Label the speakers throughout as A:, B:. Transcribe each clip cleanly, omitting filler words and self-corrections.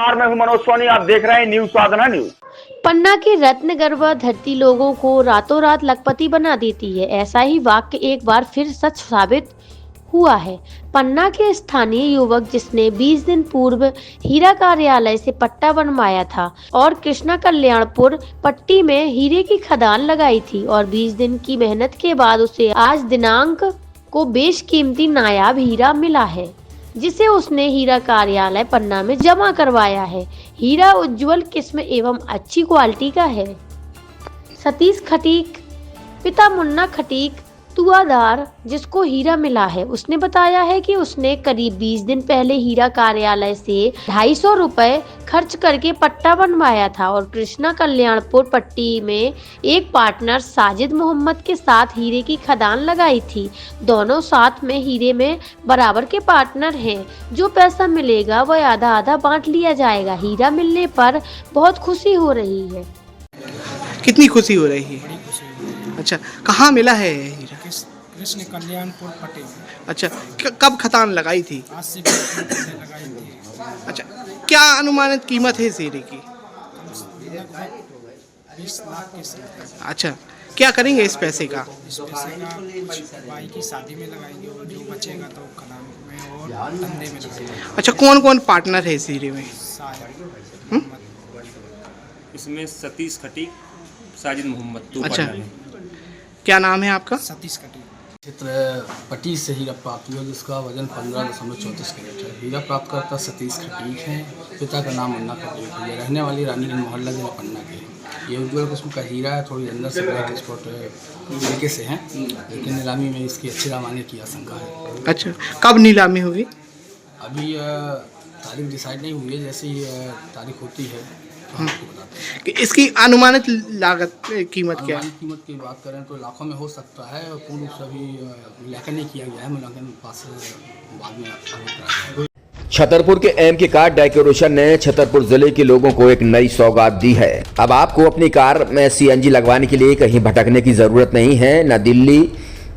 A: मैं हूं मनोज सोनी, आप देख रहे हैं न्यूज साधना न्यूज।
B: पन्ना की रत्न गर्भा धरती लोगों को रातों रात लखपति बना देती है। ऐसा ही वाक्य एक बार फिर सच साबित हुआ है। पन्ना के स्थानीय युवक जिसने 20 दिन पूर्व हीरा कार्यालय से पट्टा बनवाया था और कृष्णा कल्याणपुर पट्टी में हीरे की खदान लगाई थी और 20 दिन की मेहनत के बाद उसे आज दिनांक को बेशकीमती नायाब हीरा मिला है, जिसे उसने हीरा कार्यालय पन्ना में जमा करवाया है। हीरा उज्जवल किस्म एवं अच्छी क्वालिटी का है। सतीश खटीक पिता मुन्ना खटीक तुआदार जिसको हीरा मिला है, उसने बताया है कि उसने करीब 20 दिन पहले हीरा कार्यालय से 250 रुपए खर्च करके पट्टा बनवाया था और कृष्णा कल्याणपुर पट्टी में एक पार्टनर साजिद मोहम्मद के साथ हीरे की खदान लगाई थी। दोनों साथ में हीरे में बराबर के पार्टनर हैं। जो पैसा मिलेगा वह आधा आधा बांट लिया जाएगा। हीरा मिलने पर बहुत खुशी हो रही है।
C: कितनी खुशी हो रही है? अच्छा, कहाँ मिला है हीरा?
D: कृष्ण कल्याणपुर पट्टी।
C: अच्छा, कब खदान लगाई थी?
D: आज से 20 दिन पहले लगाई थी।
C: अच्छा, क्या अनुमानित कीमत है इस हीरे की?
D: लगभग 20 लाख के समझ।
C: अच्छा, क्या करेंगे इस पैसे का?
D: इस पैसे का कुछ भाई की शादी में लगाएंगे और जो बचेगा तो खदान में और धंधे में लगाएंगे।
C: अच्छा, कौन कौन पार्टनर है इस हीरे में?
E: इसमें सतीश खटीक, साजिद मोहम्मद।
C: अच्छा, क्या नाम है आपका?
D: सतीश खटीक।
F: क्षेत्र पट्टी से हीरा प्राप्त हुआ जिसका वजन 15.34 कैरेट है। हीरा प्राप्त करता सतीश खटीक है। पिता का नाम मुन्ना खटीक है। ये रहने वाली रानीगंज मोहल्ला जिला पन्ना के हैं। ये उज्जवल किस्म का हीरा है। थोड़ी अंदर से ब्लैक स्पॉट तरीके से हैं, लेकिन नीलामी में इसकी अच्छी रामाने की आशंका है।
C: अच्छा, कब नीलामी होगी?
F: अभी तारीख डिसाइड नहीं हुई है। जैसे ही तारीख होती है तो आपको बताते हैं।
C: कि इसकी अनुमानित लागत कीमत क्या है?
F: कीमत की बात करें तो लाखों में हो सकता है। पूर्ण रूप से अभी मूल्यांकन नहीं किया गया है। मूल्यांकन पास बाद में आगे।
G: छतरपुर के एमके कार डेकोरेशन ने छतरपुर जिले के लोगों को एक नई सौगात दी है। अब आपको अपनी कार में सीएनजी लगवाने के लिए कहीं भटकने की जरूरत नहीं है। न दिल्ली,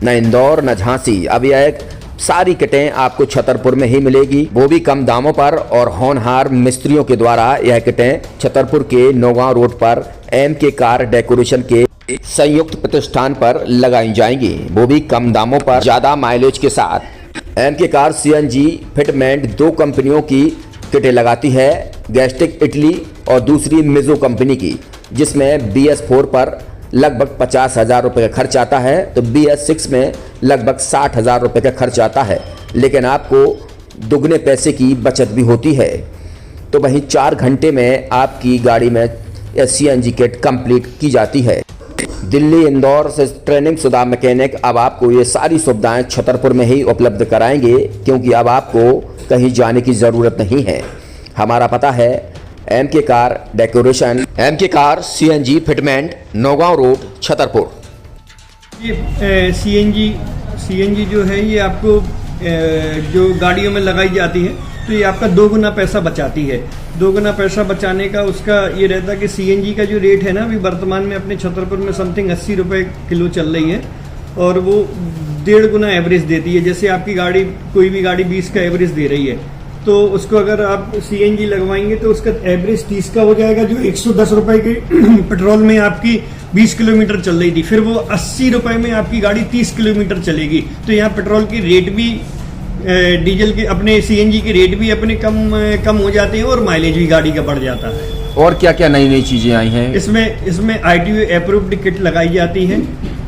G: न इंदौर, न झांसी। अब यह एक सारी किटें आपको छतरपुर में ही मिलेगी, वो भी कम दामों पर और होनहार मिस्त्रियों के द्वारा। यह किटें छतरपुर के नौगांव रोड पर एमके कार डेकोरेशन के संयुक्त प्रतिष्ठान पर लगाई जाएंगी, वो भी कम दामों पर, ज्यादा माइलेज के साथ। एमके कार सीएनजी फिटमेंट 2 कंपनियों की किटें लगाती है, गैस्टिक इटली और दूसरी मिजो कंपनी की, जिसमें BS4 पर लगभग 50,000 रुपये का खर्च आता है तो BS6 में लगभग 60,000 रुपये का खर्च आता है, लेकिन आपको दुगने पैसे की बचत भी होती है। तो वहीं 4 घंटे में आपकी गाड़ी में CNG किट कंप्लीट की जाती है। दिल्ली, इंदौर से ट्रेनिंग शुदा मैकेनिक अब आपको ये सारी सुविधाएं छतरपुर में ही उपलब्ध कराएंगे, क्योंकि अब आपको कहीं जाने की ज़रूरत नहीं है। हमारा पता है MK car decoration, MK car CNG fitment, Naugaon road, Chhatarpur.
H: ये सीएनजी जो है ये आपको जो गाड़ियों में लगाई जाती है तो ये आपका 2 गुना पैसा बचाती है। 2 गुना पैसा बचाने का उसका ये रहता है कि सीएनजी का जो रेट है ना, अभी वर्तमान में अपने छतरपुर में समथिंग 80 रुपये किलो चल रही है और वो 1.5 गुना एवरेज देती है। जैसे आपकी गाड़ी, कोई भी गाड़ी 20 का एवरेज दे रही है तो उसको अगर आप सीएनजी लगवाएंगे तो उसका एवरेज 30 का हो जाएगा। जो 110 रुपए के पेट्रोल में आपकी 20 किलोमीटर चल रही थी, फिर वो 80 रुपए में आपकी गाड़ी 30 किलोमीटर चलेगी। तो यहाँ पेट्रोल की रेट भी, डीजल के, अपने सीएनजी के रेट भी अपने कम हो जाते हैं और माइलेज भी गाड़ी का बढ़ जाता है।
G: और क्या क्या नई नई चीजें आई हैं?
H: इसमें ITO अप्रूव्ड किट लगाई जाती है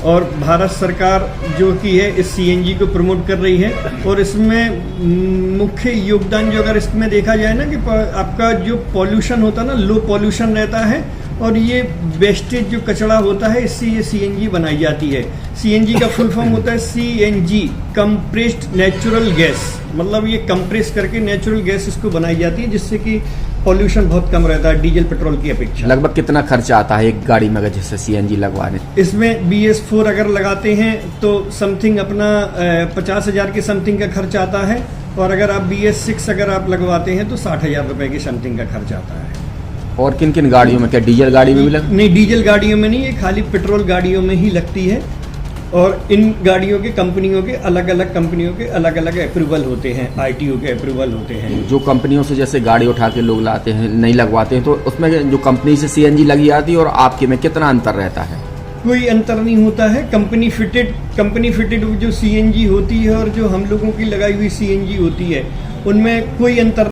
H: और भारत सरकार जो कि है इस सीएनजी को प्रमोट कर रही है। और इसमें मुख्य योगदान जो अगर इसमें देखा जाए ना कि आपका जो पॉल्यूशन होता है ना, लो पॉल्यूशन रहता है और ये वेस्टेज जो कचरा होता है इससे ये सीएनजी बनाई जाती है। सीएनजी का फुल फॉर्म होता है CNG, कंप्रेस्ड नेचुरल गैस। मतलब ये कंप्रेस करके नेचुरल गैस इसको बनाई जाती है, जिससे कि पॉल्यूशन बहुत कम रहता है डीजल पेट्रोल की अपेक्षा।
G: लगभग कितना खर्चा आता है एक गाड़ी में अगर जैसे CNG लगवाने?
H: इसमें BS4 अगर लगाते हैं तो समथिंग अपना 50,000 के समथिंग का खर्च आता है और अगर आप BS6 अगर आप लगवाते हैं तो 60,000 रुपए की समथिंग का खर्च आता है।
G: और किन किन गाड़ियों में? क्या डीजल गाड़ी में भी
H: नहीं, डीजल गाड़ियों में नहीं, ये खाली पेट्रोल गाड़ियों में ही लगती है। और इन गाड़ियों के कंपनियों के अलग अलग अप्रूवल होते हैं, आरटीओ के अप्रूवल होते हैं।
G: जो कंपनियों से जैसे गाड़ी उठा के लोग लाते हैं, नहीं लगवाते हैं, तो उसमें जो कंपनी से सीएनजी लगी आती है और आपके में कितना अंतर रहता है?
H: कोई अंतर नहीं होता है। कंपनी फिटेड जो सीएनजी होती है और जो हम लोगों की लगाई हुई सीएनजी होती है, उनमें कोई अंतर